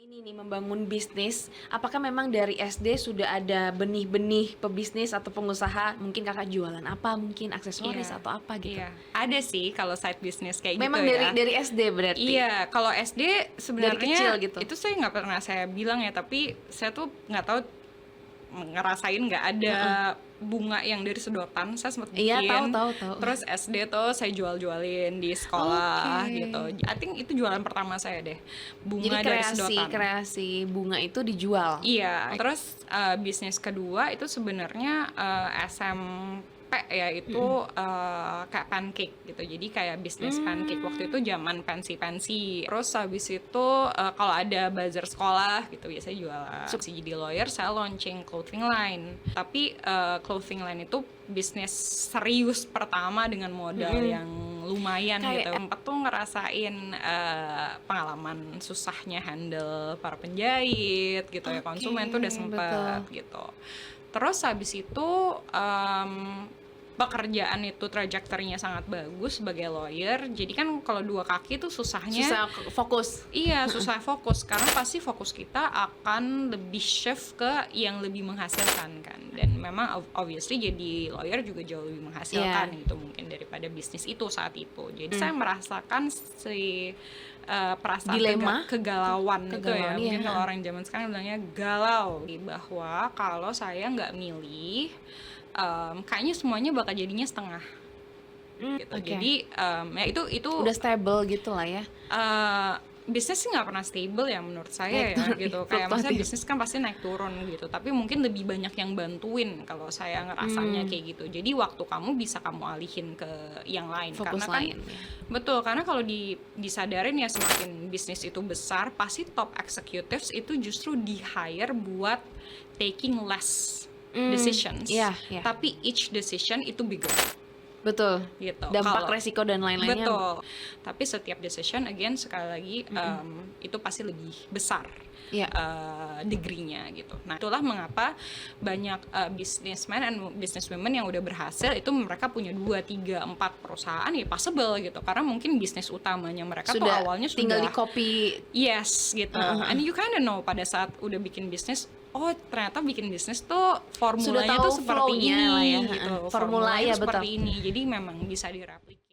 Ini nih membangun bisnis, apakah memang dari SD sudah ada benih-benih pebisnis atau pengusaha? Mungkin kakak jualan apa? Mungkin aksesoris Iya, atau apa gitu? iya. Ada sih kalau side business kayak gitu Memang dari ya. dari SD berarti? Iya, kalau SD Dari kecil sebenarnya gitu? itu saya nggak pernah saya bilang ya, tapi saya tuh nggak tahu ngerasain nggak ada Heeh. bunga yang dari sedotan, saya sempat Iya, tahu bikin. tahu tahu. Terus SD tuh saya jual-jualin di sekolah Oke. gitu. I think itu jualan pertama saya deh, Jadi bunga dari kreasi sedotan. kreasi bunga itu dijual? Iya, terus bisnis kedua itu sebenarnya SMP ya itu kayak pancake gitu. Jadi kayak bisnis pancake waktu itu zaman pensi-pensi. Terus habis itu kalau ada bazar sekolah gitu biasanya jualan. Jadi lawyer saya launching clothing line. Tapi clothing line itu bisnis serius pertama dengan modal yang lumayan Kayak gitu. Sempat tuh ngerasain pengalaman susahnya handle para penjahit gitu ya, konsumen tuh udah sempet gitu. Terus habis itu pekerjaan itu trajektorinya sangat bagus sebagai lawyer. Jadi kan kalau dua kaki tuh susahnya Susah fokus. iya, susah fokus karena pasti fokus kita akan lebih shift ke yang lebih menghasilkan kan. Dan memang obviously jadi lawyer juga jauh lebih menghasilkan gitu mungkin daripada bisnis itu saat itu. Jadi saya merasakan si perasaan Dilema? kegalauan itu ya. Kegalauan, iya. Mungkin kalau orang zaman sekarang bilangnya galau, bahwa kalau saya nggak milih kayaknya semuanya bakal jadinya setengah gitu. Oke. Jadi ya itu Udah stable gitu lah ya. bisnis sih nggak pernah stable ya menurut saya Naik ya turun, gitu. iya, Kayak maksudnya fluktuatif. bisnis kan pasti naik turun gitu. Tapi mungkin lebih banyak yang bantuin kalau saya ngerasanya kayak gitu. Jadi waktu kamu bisa kamu alihin ke yang lain. Fokus Karena kan lain ya. betul, karena kalau disadarin ya semakin bisnis itu besar, pasti top executives itu justru di hire buat taking less decisions. Iya, iya. Tapi each decision itu bigger Betul. gitu. Dampak Kalau- resiko dan lain-lainnya. Betul. Tapi setiap decision again sekali lagi itu pasti lebih besar Iya. degree-nya gitu. Nah, itulah mengapa banyak businessman and businesswomen yang udah berhasil itu mereka punya 2, 3, 4 perusahaan ya possible gitu. Karena mungkin bisnis utamanya mereka tuh Sudah awalnya tinggal di sudah copy. yes gitu. And you kinda know pada saat udah bikin bisnis, oh ternyata bikin bisnis tuh formulanya tahu tuh seperti flow-nya ini lah ya. gitu. Formula, Formulanya ya, seperti betul. ini. Jadi memang bisa direplikasi.